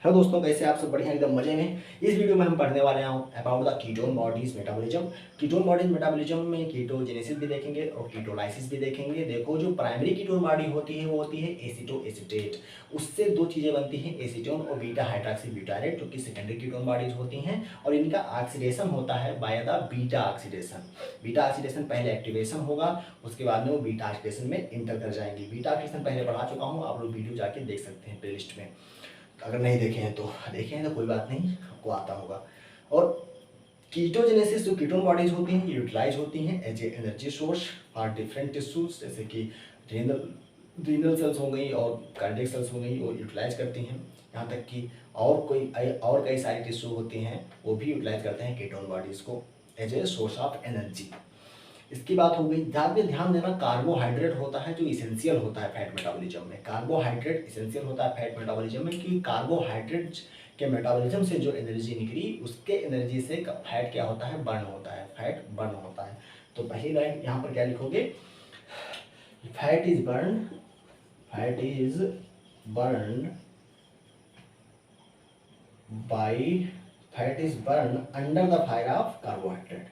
Hello दोस्तों, कैसे आप सब? बढ़िया, एकदम मजे में। इस वीडियो में हम पढ़ने वाले हैं about the ketone bodies metabolism. Ketone bodies metabolism में कीटोजेनेसिस भी देखेंगे और कीटोलाइसिस भी देखेंगे। देखो, जो प्राइमरी कीटोन बॉडी होती है वो होती है एसीटो एसीटेट। उससे दो चीज़ें बनती हैं, एसीटोन और बीटा हाइड्रॉक्सी ब्यूटारेट, जो कि सेकेंडरी कीटोन बॉडीज होती हैं। और इनका ऑक्सीडेशन होता है by the beta oxidation. Beta oxidation पहले एक्टिवेशन होगा, उसके बाद में वो बीटा ऑक्सीडेशन में इंटर कर जाएंगी। बीटा ऑक्सीडेशन पहले पढ़ा चुका हूँ, आप लोग वीडियो जाके देख सकते हैं प्लेलिस्ट में। अगर नहीं देखे हैं तो देखे हैं तो कोई बात नहीं, आपको आता होगा। और कीटोजेनेसिस जो कीटोन बॉडीज होती हैं यूटिलाइज होती हैं as a energy source for different tissues, जैसे कि रीनल सेल्स हो गई और कार्डियक सेल्स हो गई, वो यूटिलाइज करती हैं। यहाँ तक कि और कई सारी टिश्यू होती हैं वो भी यूटिलाइज करते हैं कीटोन बॉडीज़ को as a source of energy. इसकी बात हो गई। ध्यान देना, कार्बोहाइड्रेट होता है जो इसेंशियल होता है फैट मेटाबॉलिज्म में। कार्बोहाइड्रेट इसेंशियल होता है फैट मेटाबॉलिज्म में, क्योंकि कार्बोहाइड्रेट के मेटाबॉलिज्म से जो एनर्जी निकली उसके एनर्जी से फैट क्या होता है, बर्न होता है, फैट बर्न होता है। तो पहली लाइन यहाँ पर क्या लिखोगे, fat is burn by fat is burn under the fire of carbohydrate.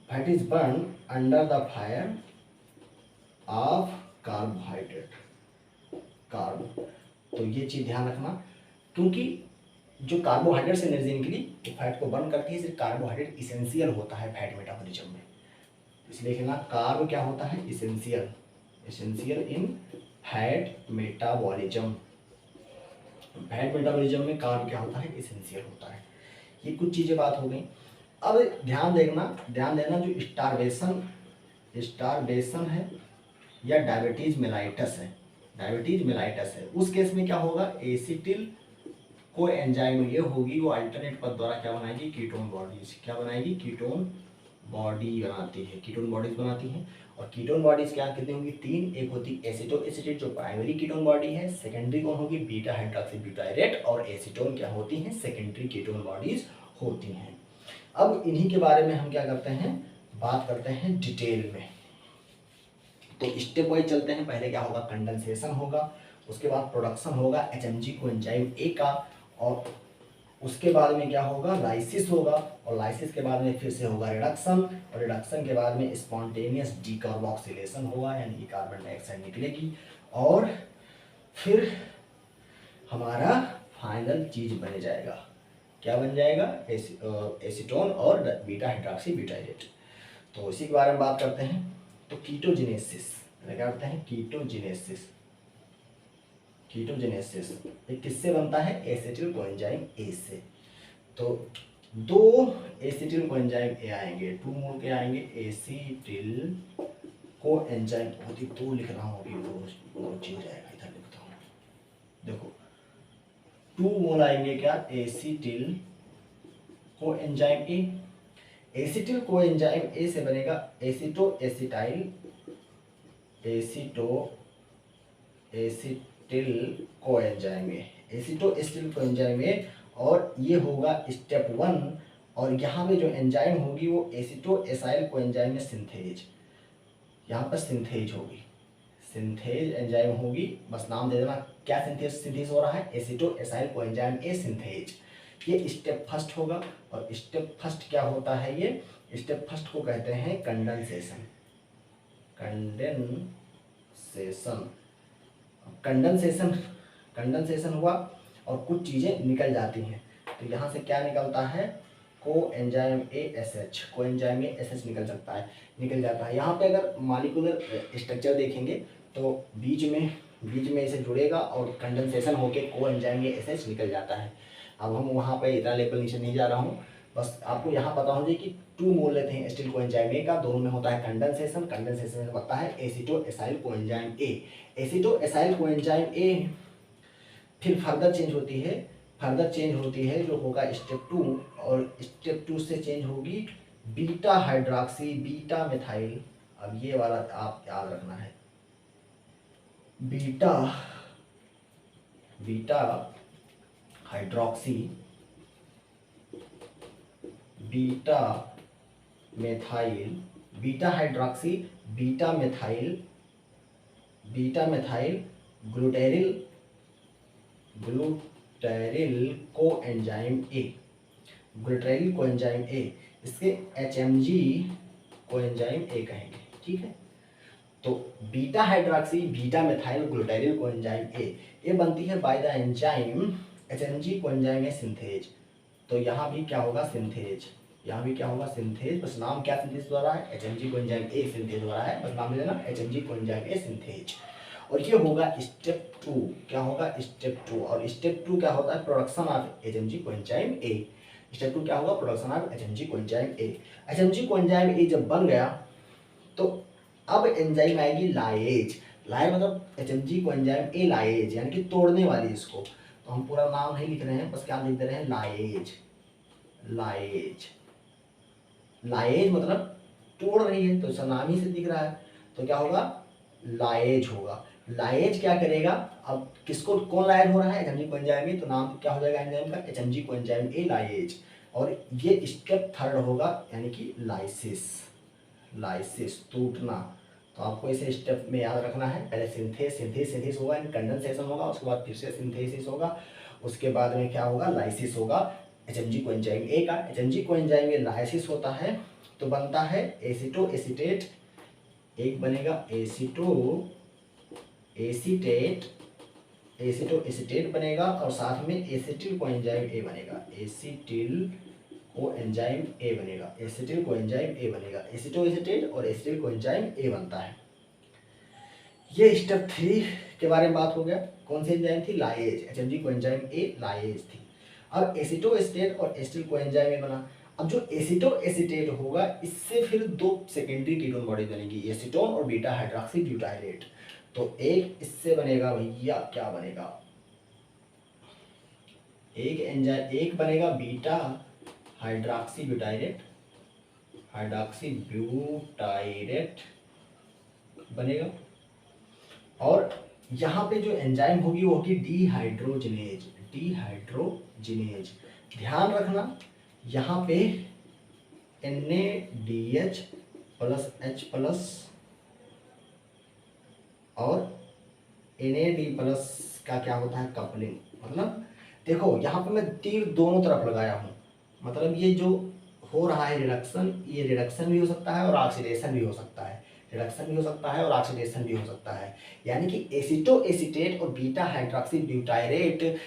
Fat is burn under the fire of carbohydrate. तो ये चीज ध्यान रखना, क्योंकि जो कार्बोहाइड्रेट से एनर्जी निकली वो फैट को बर्न करती है। सिर्फ कार्बोहाइड्रेट इसेंशियल होता है फैट मेटाबॉलिज्म में, इसलिए कहना कार्ब क्या होता है, essential in fat metabolism. Fat metabolism में कार्ब क्या होता है, इसेंशियल होता है। ये कुछ चीजें बात हो गई। अब ध्यान देना जो स्टारवेशन है या डायबिटीज मेलाइटस है, उस केस में क्या होगा, एसिटिल को एंजाइम ये होगी, वो अल्टरनेट पथ द्वारा क्या बनाएगी, कीटोन बॉडीज। क्या बनाएगी, कीटोन बॉडी बनाती है, कीटोन बॉडीज बनाती हैं। और कीटोन बॉडीज क्या कितनी होंगी, तीन। एक होती एसिटो एसिटेट जो प्राइमरी कीटोन बॉडी है, सेकेंडरी कौन होगी, बीटा हाइड्रॉक्सी ब्यूटाइरेट, और एसीटोन क्या होती हैं, सेकेंडरी कीटोन बॉडीज होती हैं। अब इन्हीं के बारे में हम क्या करते हैं, बात करते हैं डिटेल में। तो स्टेप वाइज चलते हैं। पहले क्या होगा, कंडेंसेशन होगा, उसके बाद प्रोडक्शन होगा एचएमजी कोएंजाइम ए का, और उसके बाद में क्या होगा, लाइसिस होगा, और लाइसिस के बाद में फिर से होगा रिडक्शन, और रिडक्शन के बाद में स्पॉन्टेनियस डीकार्बोक्सिलेशन होगा, यानी कि कार्बन डाइऑक्साइड निकलेगी, और फिर हमारा फाइनल चीज बन जाएगा। क्या बन जाएगा, एसीटोन और बीटा हाइड्रॉक्सी ब्यूटाइरेट। तो इसी के बारे में बात करते हैं। तो कीटोजेनेसिस क्या करते हैं, कीटोजेनेसिस ये किससे बनता है, एसिटिल कोएंजाइम ए से। तो दो एसिटिल कोएंजाइम ए आएंगे, टू मोल के आएंगे एसिटिल कोएंजाइम, बहुत ही दो लिख रहा हूँ अभी, वो चेंज आएगा, इधर लिखता हूँ। देखो, 2 मोल आएंगे क्या, acetyl coenzyme A. Acetyl coenzyme A से बनेगा aceto acetyl coenzyme A, aceto acetyl coenzyme A. और ये होगा स्टेप 1, और यहाँ पे जो एंजाइम होगी वो एसिटो एसाइल कोएंजाइम में सिंथेज, यहाँ पर सिंथेज होगी, सिंथेज एंजाइम होगी। बस नाम दे देना क्या सिंथेज हो रहा है, aceto acyl coenzyme A synthase. ये स्टेप फर्स्ट होगा। और स्टेप फर्स्ट क्या होता है, ये स्टेप फर्स्ट को कहते हैं कंडेंसेशन। कंडेंसेशन हुआ और कुछ चीज़ें निकल जाती हैं। तो यहाँ से क्या निकलता है, coenzyme A S H, coenzyme A S H निकल जाता है। यहाँ पे अगर मॉलिक्यूलर स्ट्रक्चर देखेंगे तो बीच में इसे जुड़ेगा और कंडेंसेशन होके कोएंजाइम ए एस एच निकल जाता है। अब हम वहाँ पे इतना लेवल नीचे नहीं जा रहा हूँ, बस आपको यहाँ पता हो जाए कि 2 मोल लेते हैं एसिटिल कोएंजाइम ए का, दोनों में होता है कंडेंसेशन से बनता है aceto acyl coenzyme A. Aceto acyl coenzyme A फिर फर्दर चेंज होती है जो होगा स्टेप 2, और स्टेप 2 से चेंज होगी बीटा हाइड्रॉक्सी बीटा मिथाइल। अब ये वाला आप याद रखना है, beta hydroxy beta methyl, beta hydroxy beta methyl glutaryl coenzyme A, glutaryl coenzyme A, इसके HMG कोएंजाइम ए कहेंगे, ठीक है। तो beta hydroxy beta methyl glutaryl coenzyme A, ये बनती है by the enzyme HMG coenzyme A synthase. तो यहाँ भी क्या होगा, सिंथेज, यहाँ भी क्या होगा, सिंथेज, बस नाम क्या सिंथेज द्वारा है, HMG कोएंजाइम ए सिंथेज द्वारा है, बस नाम लेना HMG कोएंजाइम ए सिंथेज। और ये होगा स्टेप 2, क्या होगा, स्टेप 2। और स्टेप 2 क्या होता है, production of HMG coenzyme A. Step 2 क्या होगा, production of HMG coenzyme A. HMG coenzyme ए जब बन गया तो अब एंजाइम आएगी लाएज। लाए मतलब HMG कोएंजाइम ए लाएज, यानी कि तोड़ने वाली इसको। तो हम पूरा नाम नहीं लिख रहे हैं, बस क्या लिख दे रहे हैं, लाएज। लाएज, लाएज मतलब तोड़ रही है, तो इसका नाम ही से दिख रहा है, तो क्या होगा, लाएज होगा। लाएज क्या करेगा, अब किसको कौन लाएज हो रहा है, HMG कोएंजाइम ए, तो नाम क्या हो जाएगा एंजाइम का, HMG कोएंजाइम ए लाएज। और ये स्टेप 3 होगा, यानी कि लाइसिस। लाइसिस, टूटना। तो आपको इसे स्टेप में याद रखना है, पहले सिंथेसिस होगा, कंडेंसेशन होगा, उसके बाद फिर से सिंथेसिस होगा, उसके बाद में क्या होगा, लाइसिस होगा HMG कोएंजाइम ए का। HMG कोएंजाइम ए लाइसिस होता है तो बनता है एसीटो एसीटेट, एक बनेगा एसीटो एसीटेट बनेगा, और साथ में एसिटिल कोएंजाइम ए बनेगा, एसिटिल कोएंजाइम ए बनेगा, एसिटिल कोएंजाइम ए बनेगा, एसिटो एसीटेट और एसिटिल कोएंजाइम ए बनता है। ये स्टेप 3 के बारे में बात हो गया। कौन सी एंजाइम थी, लाएज, HMG कोएंजाइम ए लाएज थी। अब एसिटो एसीटेट और एसिटिल कोएंजाइम ए बना। अब जो एसिटो एसीटेट होगा, इससे फिर 2 सेकेंडरी कीटोन बॉडी बनेगी, एसीटोन और बीटा हाइड्रोक्सी ब्यूटाइरेट। तो एक इससे बनेगा भैया, क्या बनेगा, एक एंजाइम, एक बनेगा beta hydroxy butyrate, hydroxy butyrate बनेगा। और यहाँ पे जो एंजाइम होगी वो होगी डीहाइड्रोजिनेज, डीहाइड्रोजिनेज। ध्यान रखना यहाँ पे NADH प्लस H प्लस और NAD प्लस का क्या होता है, कपलिंग। मतलब देखो यहाँ पे मैं तीर दोनों तरफ लगाया हूँ, मतलब ये जो हो रहा है रिडक्शन, ये रिडक्शन भी हो सकता है और ऑक्सीडेशन भी हो सकता है, रिडक्शन भी हो सकता है और ऑक्सीडेशन भी हो सकता है। यानी कि एसिटो एसीटेट और बीटा हाइड्रोक्सी ब्यूटाइरेट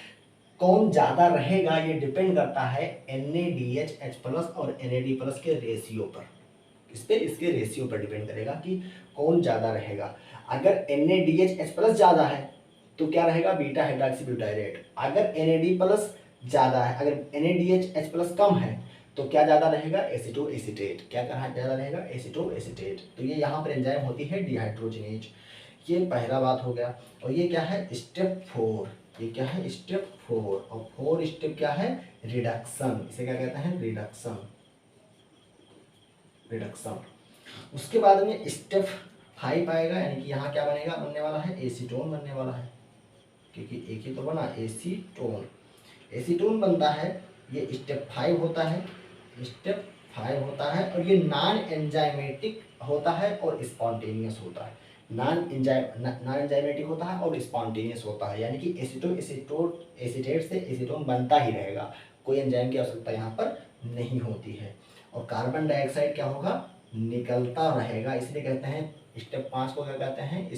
कौन ज़्यादा रहेगा, ये डिपेंड करता है NADH H प्लस और NAD प्लस के रेशियो पर। इस पर, इसके रेशियो पर डिपेंड करेगा कि कौन ज़्यादा रहेगा। अगर NADH H प्लस ज़्यादा है तो क्या रहेगा, बीटा हाइड्रोक्सी ब्यूटाइरेट। अगर NAD प्लस ज़्यादा है, अगर NADH H प्लस कम है तो क्या ज़्यादा रहेगा, एसिटो एसीटेट। क्या कहा ज़्यादा रहेगा, एसिटो एसीटेट। तो ये यहाँ पर एंजाइम होती है डीहाइड्रोजिनेज। ये पहला बात हो गया। और ये क्या है, स्टेप 4। ये क्या है, स्टेप 4। और 4 स्टेप क्या है, रिडक्शन। इसे क्या कहते हैं, रिडक्शन, रिडक्शन। उसके बाद में स्टेप 5 आएगा, यानी कि यहाँ क्या बनेगा, बनने वाला है एसीटोन बनने वाला है, क्योंकि एक ही तो बना, एसीटोन। एसीटोन बनता है, ये स्टेप 5 होता है, स्टेप 5 होता है। और ये नॉन एंजाइमेटिक होता है और स्पॉन्टेनियस होता है। नॉन एंजाइमेटिक होता है और स्पॉन्टेनियस होता है, यानी कि एसीटेट से एसीटोन बनता ही रहेगा, कोई एंजाइम की आवश्यकता यहाँ पर नहीं होती है। और कार्बन डाइऑक्साइड क्या होगा, निकलता रहेगा, इसलिए कहते हैं स्टेप 5 को क्या कहते हैं,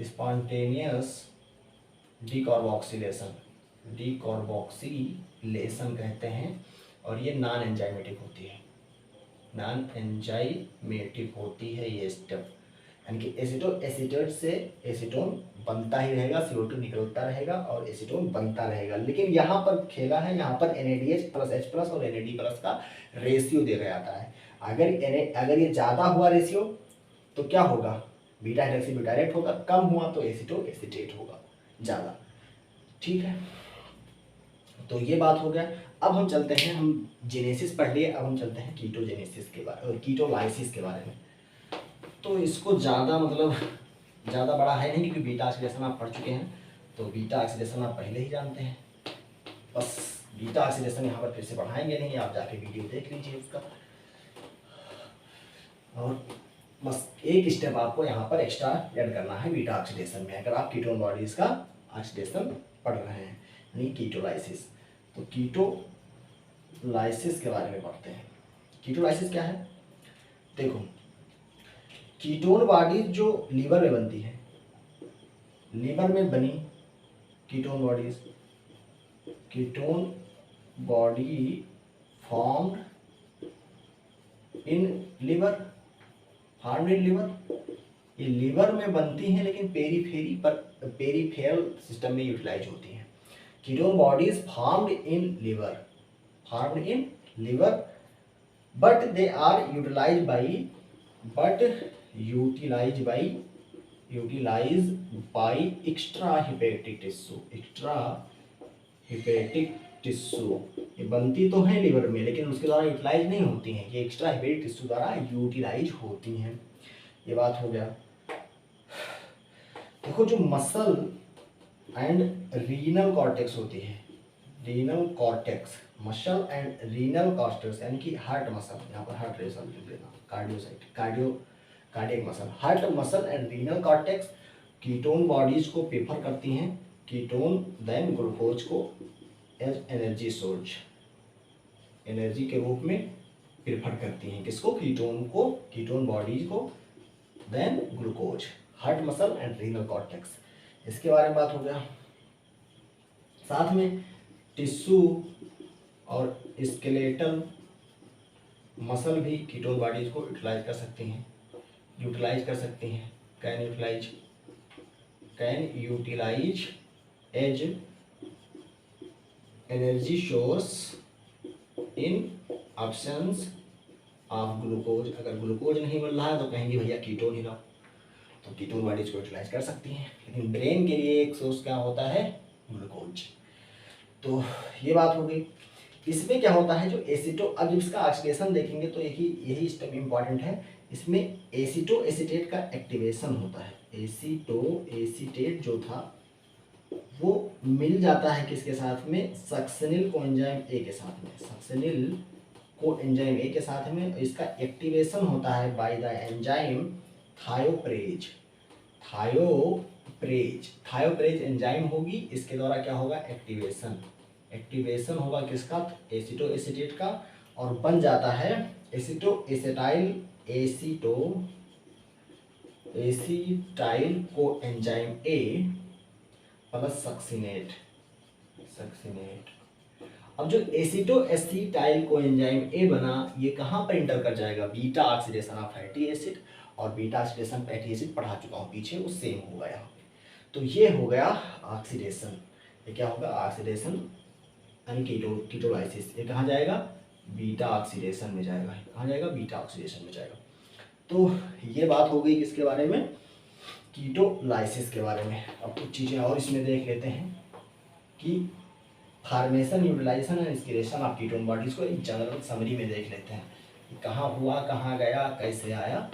स्पॉन्टेनियस डीकार्बोक्सिलेशन, डीकार्बोक्सिलेशन कहते हैं। और ये नॉन एंजाइमेटिक होती है, नॉन एंजाइमेटिक होती है ये स्टेप। यानी कि एसीटो एसीटेट से एसीटोन बनता ही रहेगा, CO2 निकलता रहेगा और एसीटोन बनता रहेगा। लेकिन यहाँ पर खेला है, यहाँ पर NADH प्लस H प्लस और NAD प्लस का रेशियो देखा जाता है। अगर ये ज़्यादा हुआ रेशियो तो क्या होगा, बीटा हाइड्रोक्सी ब्यूटाइरेट होगा, कम हुआ तो एसीटो एसीटेट होगा ज़्यादा, ठीक है। तो ये बात हो गया। अब हम चलते हैं, हम जेनेसिस पढ़ लिए, अब हम चलते हैं कीटोजेनेसिस के बारे और कीटोलाइसिस के बारे में। तो इसको ज़्यादा मतलब ज़्यादा बड़ा है नहीं, क्योंकि बीटा ऑक्सीडेशन आप पढ़ चुके हैं, तो बीटा ऑक्सीडेशन आप पहले ही जानते हैं। बस बीटा ऑक्सीडेशन यहाँ पर फिर से पढ़ाएंगे नहीं, आप जाके वीडियो देख लीजिए उसका। और बस एक स्टेप आपको यहाँ पर एक्स्ट्रा ऐड करना है बीटा ऑक्सीडेशन में, अगर आप कीटोन बॉडीज का ऑक्सीडेशन पढ़ रहे हैं, यानी कीटोलाइसिस। तो कीटोलाइसिस के बारे में पढ़ते हैं। कीटोलाइसिस क्या है? देखो, कीटोन बॉडीज जो लीवर में बनती है, लीवर में बनी ketone bodies, ketone body formed in liver, ये लीवर में बनती हैं लेकिन पेरीफेरल सिस्टम में यूटिलाइज होती हैं। Ketone bodies formed in liver but they are utilise by extra hepatic tissue. ये बनती तो है लीवर में लेकिन उसके द्वारा यूटिलाइज नहीं होती हैं, ये एक्स्ट्रा हेपेटिक टिश्यू द्वारा यूटिलाइज होती हैं। ये बात हो गया। देखो, जो मसल एंड रीनल कॉर्टेक्स होती है, मसल एंड रीनल कॉर्टेक्स यानी कि हार्ट मसल, यहाँ पर हार्ट रेसल लिख लेना, cardiac muscle, heart muscle and renal cortex ketone bodies को प्रेफर करती हैं, कीटोन देन ग्लूकोज को एज एनर्जी सोर्स, एनर्जी के रूप में प्रेफर करती हैं। किसको? कीटोन बॉडीज को then glucose, heart muscle and renal cortex. इसके बारे में बात हो गया। साथ में टिश्यू और स्केलेटल मसल भी कीटोन बॉडीज को यूटिलाइज कर सकती हैं, can utilise as energy source in options of glucose. अगर ग्लूकोज नहीं मिल रहा है तो कहेंगे भैया कीटोन ही लो, तो कीटोन बॉडीज को यूटिलाइज कर सकती हैं। लेकिन ब्रेन के लिए एक सोर्स क्या होता है? ग्लूकोज। तो ये बात हो गई। इसमें क्या होता है, जो अब जब इसका ऑक्सीडेशन देखेंगे तो यही स्टेप इम्पॉर्टेंट है। इसमें एसीटो एसीटेट का एक्टिवेशन होता है। एसीटो एसीटेट जो था वो मिल जाता है किसके साथ में? सक्सिनिल कोएंजाइम ए के साथ में, इसका एक्टिवेशन होता है बाय द एंजाइम थायोप्रेज एंजाइम होगी, इसके द्वारा क्या होगा? एक्टिवेशन होगा किसका? एसीटो एसीटेट का, और बन जाता है aceto acetyl co enzyme A plus succinate. अब जो aceto acetyl co enzyme A बना, ये कहाँ पर इंटर कर जाएगा? Beta oxidation of fatty acid, और बीटा ऑक्सीडेशन फैटी एसिड पढ़ा चुका हूँ पीछे, वो सेम होगा यहाँ पे। तो ये हो गया ऑक्सीडेशन। ये क्या होगा? ऑक्सीडेशन यानी कीटोलाइसिस। ये कहाँ जाएगा? बीटा ऑक्सीडेशन में जाएगा। कहाँ जाएगा? बीटा ऑक्सीडेशन में जाएगा। तो ये बात हो गई किसके बारे में? कीटोलाइसिस के बारे में। अब कुछ चीज़ें और इसमें देख लेते हैं कि formation, utilisation and excretion of ketone bodies को एक जनरल समरी में देख लेते हैं। कहाँ हुआ, कहाँ गया, कैसे आया,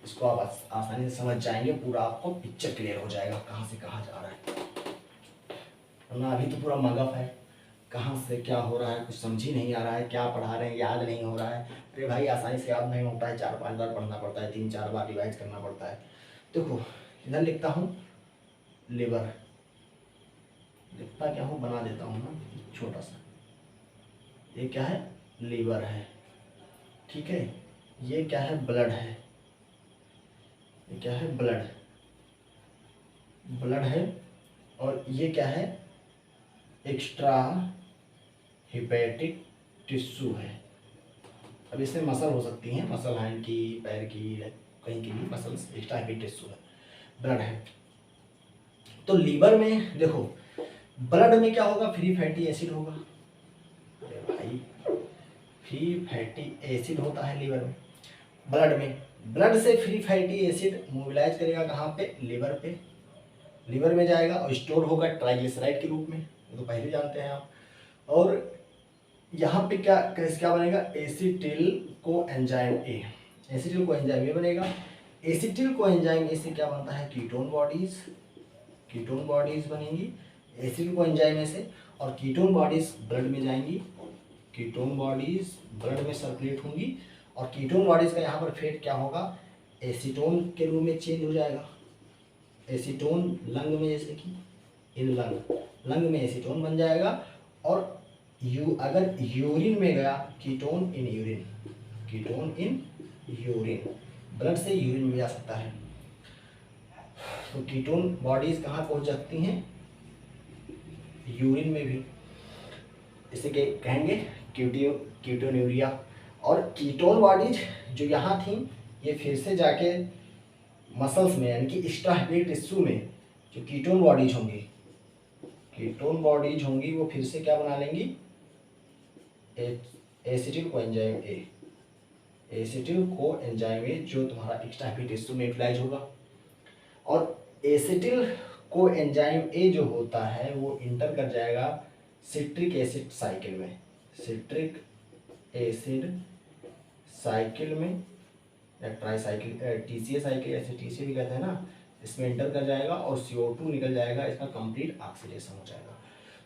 इसको आप आसानी से समझ जाएंगे। पूरा आपको पिक्चर क्लियर हो जाएगा कहाँ से कहाँ जा रहा है। वरना अभी तो पूरा मगफ है, कहाँ से क्या हो रहा है कुछ समझ ही नहीं आ रहा है, क्या पढ़ा रहे हैं याद नहीं हो रहा है। अरे भाई, आसानी से याद नहीं होता है, 4-5 बार पढ़ना पड़ता है, 3-4 बार रिवाइज करना पड़ता है। देखो, इधर लिखता हूँ लिवर, लिखता क्या हूँ, बना देता हूँ ना छोटा सा। ये क्या है? लीवर है, ठीक है। ये क्या है? ब्लड है। ये क्या है? ब्लड है। और ये क्या है? एक्स्ट्रा हिपैटिक टिश्यू है। अब इसमें मसल हो सकती हैं, मसल हैंड की, पैर की, कहीं की भी मसल्स, एक्स्ट्रा हिपैटिक टिश्यू है, ब्लड है। तो लीवर में देखो, ब्लड में क्या होगा? फ्री फैटी एसिड होगा। अरे भाई, फ्री फैटी एसिड होता है लीवर में, ब्लड में। ब्लड से फ्री फैटी एसिड मोबिलाइज करेगा कहाँ पे? लीवर पे। लीवर में जाएगा और स्टोर होगा ट्राइग्लिसराइड के रूप में, ये तो पहले जानते हैं आप। और यहाँ पे क्या बनेगा? एसिटिल को एंजाइम ए, एसिटिल को एंजाइम ए बनेगा। एसिटिल को एंजाइम ए से क्या बनता है? कीटोन बॉडीज बनेंगी एसिटिल को एंजाइम ए से, और कीटोन बॉडीज ब्लड में जाएंगी, कीटोन बॉडीज ब्लड में सर्कुलेट होंगी। और कीटोन बॉडीज का यहाँ पर फेट क्या होगा? एसीटोन के रूप में चेंज हो जाएगा। एसीटोन लंग में, जैसे कि इन लंग में एसीटोन बन जाएगा। और अगर यूरिन में गया, ketone in urine, ketone in urine, blood से यूरिन में जा सकता है। तो कीटोन बॉडीज कहाँ पहुंच जाती हैं? यूरिन में भी। इसे कहेंगे कीटोन्यूरिया। और कीटोन बॉडीज जो यहाँ थी, ये फिर से जाके मसल्स में, यानी कि एक्स्ट्रा हेपेटिक टिश्यू में जो कीटोन बॉडीज होंगी, कीटोन बॉडीज होंगी, वो फिर से क्या बना लेंगी? Acetyl coenzyme A, acetyl coenzyme ए, जो तुम्हारा एक्स्ट्रा हेपेटिक टिश्यू में यूटिलाइज होगा। और एसिटिल कोएंजाइम ए जो होता है वो इंटर कर जाएगा सिट्रिक एसिड साइकिल में, सिट्रिक एसिड साइकिल में, या ट्राई साइकिल, टीसीए साइकिल, ऐसे टीसीए भी कहते हैं ना, इसमें इंटर कर जाएगा और CO2 निकल जाएगा, इसका कंप्लीट ऑक्सीडेशन हो जाएगा।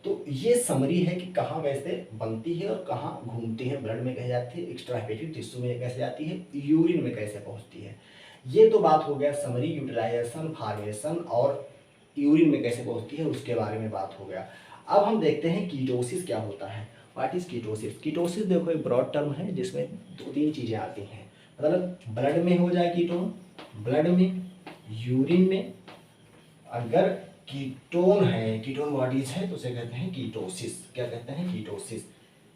तो ये समरी है कि कहाँ वैसे बनती है और कहाँ घूमती है, ब्लड में कैसे जाती है, एक्स्ट्रा हेपेटिक टिश्यू में कैसे जाती है, यूरिन में कैसे पहुँचती है। ये तो बात हो गया समरी, यूटिलाइजेशन, फार्मेशन और यूरिन में कैसे पहुँचती है उसके बारे में बात हो गया। अब हम देखते हैं कीटोसिस क्या होता है। What is ketosis? कीटोसिस देखो एक ब्रॉड टर्म है जिसमें 2-3 चीज़ें आती हैं। मतलब ब्लड में हो जाए कीटोन, ब्लड में, यूरिन में। अगर कीटोन है, कीटोन बॉडीज है, तो उसे कहते हैं कीटोसिस। क्या कहते हैं? कीटोसिस।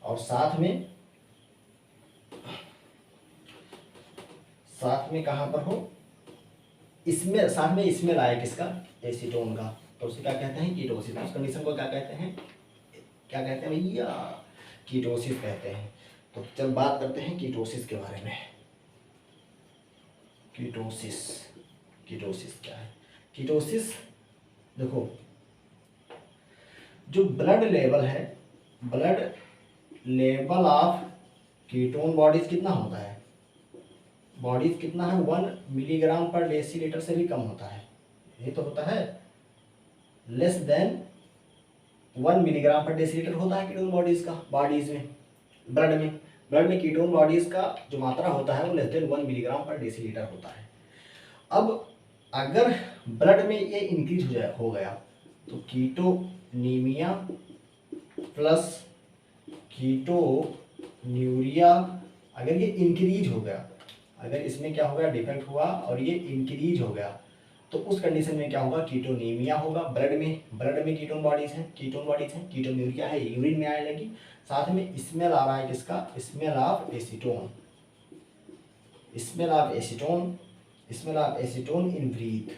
और साथ में कहाँ पर हो? इसमें, साथ में इसमें लाए किसका? एसीटोन का, तो उसे क्या कहते हैं? कीटोसिस। उस कंडीशन को क्या कहते हैं? क्या कहते हैं भैया? कीटोसिस कहते हैं। तो चल बात करते हैं कीटोसिस के बारे में। कीटोसिस, कीटोसिस क्या है? कीटोसिस देखो, जो ब्लड लेवल है, blood level of ketone bodies कितना होता है? बॉडीज कितना है? 1 मिलीग्राम पर डेसीलीटर से भी कम होता है। ये तो होता है लेस देन 1 मिलीग्राम पर डेसीलीटर होता है कीटोन बॉडीज का, बॉडीज में, ब्लड में कीटोन बॉडीज का जो मात्रा होता है वो लेस देन 1 मिलीग्राम पर डेसीलीटर होता है। अब अगर ब्लड में ये इंक्रीज हो गया तो कीटोनीमिया प्लस कीटोन्यूरिया, अगर ये इंक्रीज हो गया, अगर इसमें क्या हो गया? डिफेक्ट हुआ और ये इंक्रीज हो गया, तो उस कंडीशन में क्या होगा? कीटोनीमिया होगा। ब्लड में कीटोन बॉडीज हैं, कीटोन्यूरिया है, यूरिन में आने लगी। साथ में स्मेल आ रहा है किसका? Smell of acetone, smell of acetone, smell of acetone in breath.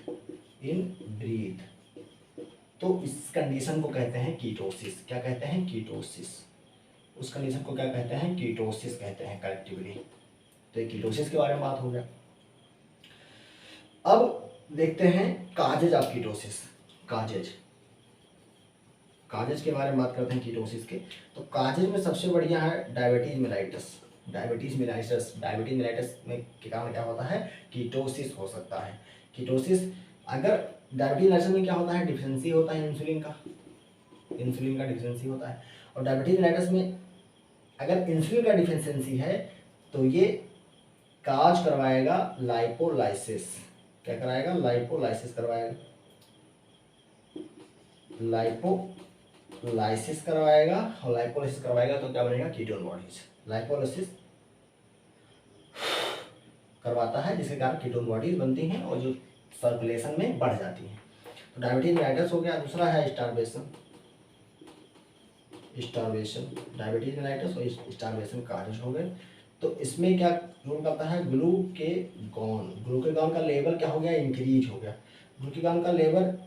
तो इस कंडीशन को कहते हैं कीटोसिस। क्या कहते हैं? कीटोसिस। उस कंडीशन को क्या कहते हैं? कीटोसिस कहते हैं कलेक्टिवली। तो ये कीटोसिस के बारे में बात हो गया। अब देखते हैं काजेज ऑफ कीटोसिस। काजेज के बारे में बात करते हैं कीटोसिस के। तो काजेज में सबसे बढ़िया है डायबिटीज मेलाइटस। डायबिटीज मेलाइटस में के कारण क्या होता है? कीटोसिस हो सकता है। कीटोसिस, अगर डायबिटीज मेलाइटस में क्या होता है? डिफिशियंसी होता है इंसुलिन का डिफिशियंसी होता है। और डायबिटीज मेलाइटस में अगर इंसुलिन का डिफिशियंसी है तो ये काज करवाएगा लाइपोलाइसिस। क्या कराएगा? लाइपोलाइसिस करवाएगा, लाइपोलाइसिस करवाएगा। और लाइपोलाइसिस करवाएगा तो क्या बनेगा? Ketone bodies. लाइपोलाइसिस करवाता है जिसके कारण कीटोन बॉडीज बनती हैं और जो सर्कुलेशन में बढ़ जाती हैं। तो डायबिटीज मेलाइटस हो गया। दूसरा है स्टार्वेशन, डायबिटीज मेलाइटस और स्टार्वेशन काजेज हो गए। तो इसमें क्या रोल करता है? ग्लूकेगॉन का लेवल क्या हो गया? इंक्रीज हो गया। ग्लूकेगॉन का लेवल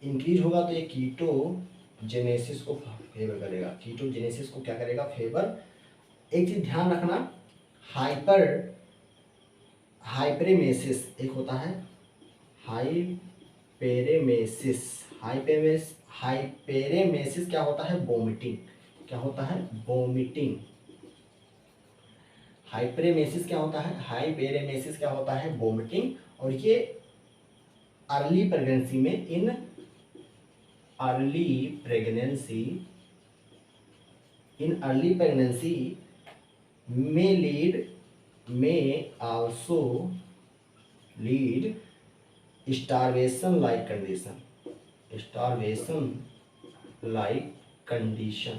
इंक्रीज होगा तो ये कीटोजेनेसिस को फेवर करेगा। कीटोजेनेसिस को क्या करेगा? फेवर। एक चीज ध्यान रखना, हाइपरेमेसिस एक होता है, हाइपेरेमेसिस क्या होता है? वोमिटिंग। क्या होता है? वोमिटिंग। हाइपरेमेसिस क्या होता है? हाइपेरेमेसिस क्या होता है? वोमिटिंग। और ये early pregnancy may also lead starvation like condition, starvation like condition.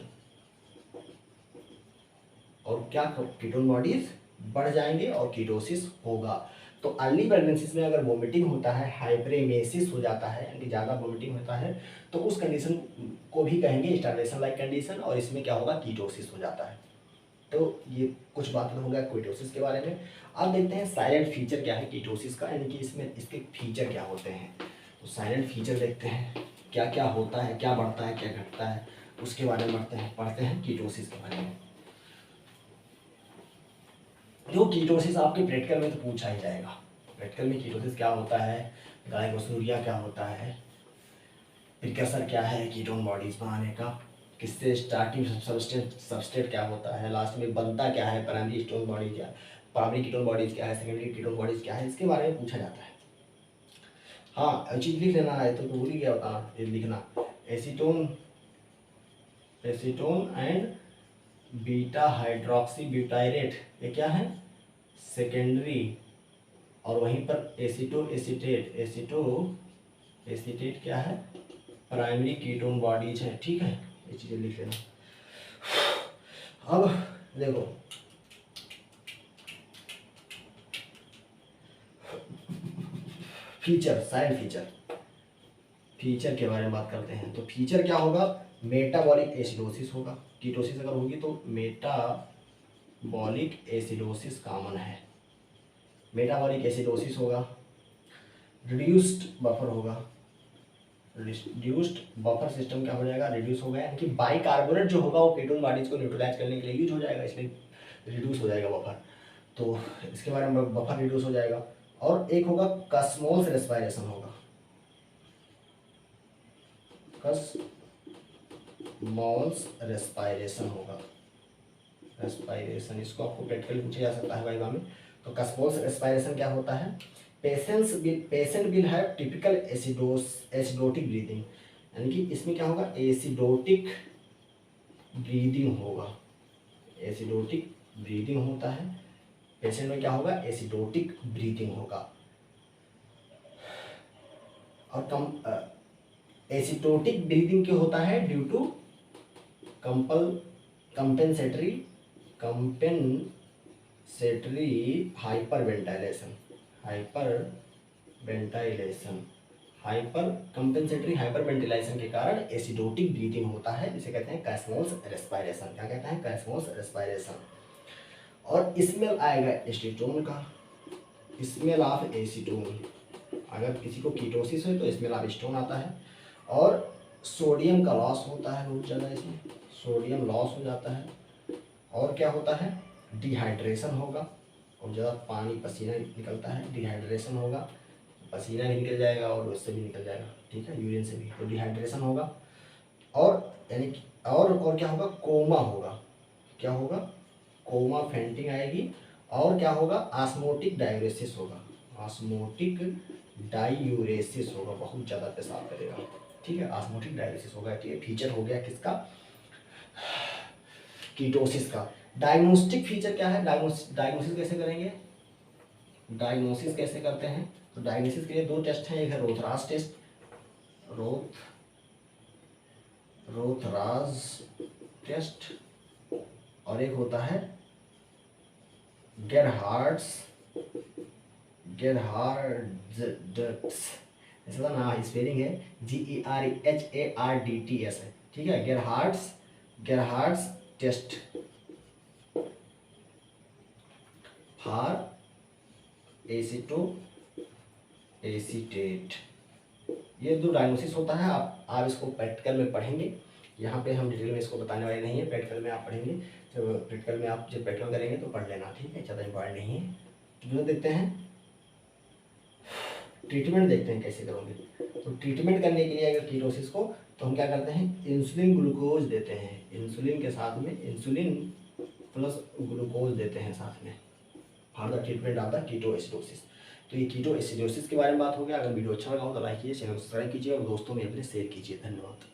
और क्या कीटोन बॉडीज बढ़ जाएंगे और कीटोसिस होगा। तो अर्ली प्रेगनेंसीज में अगर वोमिटिंग होता है, हाइपरेमेसिस हो जाता है यानी कि ज़्यादा वोमिटिंग होता है, तो उस कंडीशन को भी कहेंगे स्टारवेशन लाइक कंडीशन, और इसमें क्या होगा, कीटोसिस हो जाता है। तो ये कुछ बात हो गया कीटोसिस के बारे में। अब देखते हैं साइलेंट फीचर क्या है कीटोसिस का, यानी कि इसमें इसके फीचर क्या होते हैं। तो साइलेंट फीचर देखते हैं क्या क्या होता है, क्या बढ़ता है, क्या घटता है, उसके बारे में पढ़ते हैं कीटोसिस के बारे में। जो कीटोसिस आपके प्रैक्टिकल में तो पूछा ही जाएगा, प्रैक्टिकल में कीटोसिस क्या होता है, ग्लाइकोसूरिया क्या होता है, प्रिकर्सर क्या है कीटोन बॉडीज बनाने का, किससे स्टार्टिंग सबस्ट्रेट क्या होता है, लास्ट में बनता क्या है, प्राइमरी कीटोन बॉडी क्या, प्राइमरी कीटोन बॉडीज क्या है, सेकेंडरी कीटोन बॉडीज क्या है, इसके बारे में पूछा जाता है। हाँ चीज लिख लेना है तो भूल ही गया बताना, ये लिखना acetone, acetone and beta hydroxy butyrate, ये क्या है, सेकेंडरी, और वहीं पर एसीटो एसीटेट, एसीटो एसीटेट क्या है, प्राइमरी कीटोन बॉडीज हैं। ठीक है, ये चीज़ें लिख लेना। अब देखो फीचर, साइड फीचर, फीचर के बारे में बात करते हैं। तो फीचर क्या होगा, मेटाबॉलिक एसिडोसिस होगा, कीटोसिस अगर होगी तो मेटाबॉलिक एसिडोसिस कॉमन है, मेटाबॉलिक एसिडोसिस होगा, रिड्यूस्ड बफर होगा, रिड्यूस्ड बफर सिस्टम क्या हो जाएगा, रिड्यूस हो गया, यानी कि बाइकार्बोनेट जो होगा वो कीटोन बॉडीज को न्यूट्रलाइज करने के लिए यूज हो जाएगा, इसलिए रिड्यूस हो जाएगा बफर। तो इसके बारे में बफर रिड्यूस हो जाएगा। और एक होगा कस्मोल्स रेस्पायरेशन होगा, कस्मोल्स रेस्पायरेशन होगा, रेस्पायरेशन, इसको आपको प्रैक्टिकली पूछा जा सकता है वाइवा में। तो कस्मोल्स रेस्पायरेशन क्या होता है, patient will have typical acidotic breathing, यानी कि इसमें क्या होगा, एसिडोटिक ब्रीदिंग होगा, एसिडोटिक ब्रीदिंग होता है, पेशेंट में क्या होगा, एसिडोटिक ब्रीदिंग होगा। और एसिडोटिक ब्रीदिंग क्यों होता है, due to compensatory hyperventilation, hyper compensatory hyperventilation के कारण एसिडोटिक ब्रीदिंग होता है, जिसे कहते हैं कैस्मोस रेस्पायरेशन। क्या कहते हैं, कैस्मोस रेस्पायरेशन। और स्मेल आएगा एसीटोन का, स्मेल ऑफ एसीटोन, अगर किसी को कीटोसिस है तो स्मेल ऑफ एसीटोन आता है। और सोडियम का लॉस होता है बहुत ज़्यादा, इसमें सोडियम लॉस हो जाता है। और क्या होता है, डिहाइड्रेशन होगा, और ज़्यादा पानी पसीना निकलता है, डिहाइड्रेशन होगा, पसीना भी निकल जाएगा और उससे भी निकल जाएगा, ठीक है, यूरिन से भी, तो डिहाइड्रेशन होगा। और यानी कि और क्या होगा, कोमा होगा, क्या होगा, कोमा फेंटिंग आएगी। और क्या होगा, ऑस्मोटिक डायूरेसिस होगा, ऑस्मोटिक डायूरेसिस होगा, बहुत ज़्यादा पेशाब करेगा, ठीक है, ऑस्मोटिक डायूरेसिस होगा। ये फीचर हो गया किसका, कीटोसिस का। डायग्नोस्टिक फीचर क्या है, डायग्नोसिस कैसे करेंगे, डायग्नोसिस कैसे करते हैं, तो डायग्नोसिस के लिए दो टेस्ट हैं, एक है रोथराज टेस्ट, रोथराज टेस्ट, और एक होता है गेरहार्ड्स, ऐसा ना स्पेलिंग है, GERHARDTS है, ठीक है, गेरहार्ड्स टेस्ट फॉर एसिटेट। ये दो डायग्नोसिस होता है, आप इसको प्रैक्टिकल में पढ़ेंगे, यहाँ पे हम डिटेल में इसको बताने वाले नहीं है, प्रैक्टिकल में आप पढ़ेंगे। जब प्रैक्टिकल में आप जब प्रैक्टिकल करेंगे तो पढ़ लेना, ठीक है, ज़्यादा इंपॉर्टेंट नहीं है। जो देखते हैं ट्रीटमेंट, देखते हैं कैसे करोगे। तो ट्रीटमेंट करने के लिए अगर कीटोसिस को, तो हम क्या करते हैं, इंसुलिन ग्लूकोज देते हैं, इंसुलिन के साथ में इंसुलिन प्लस ग्लूकोज देते हैं साथ में, for the treatment of the ketoacidosis. तो ये कीटोएसिडोसिस के बारे में बात हो गया। अगर वीडियो अच्छा लगा हो तो लाइक कीजिए, चैनल सब्सक्राइब कीजिए और दोस्तों में अपने शेयर कीजिए। धन्यवाद।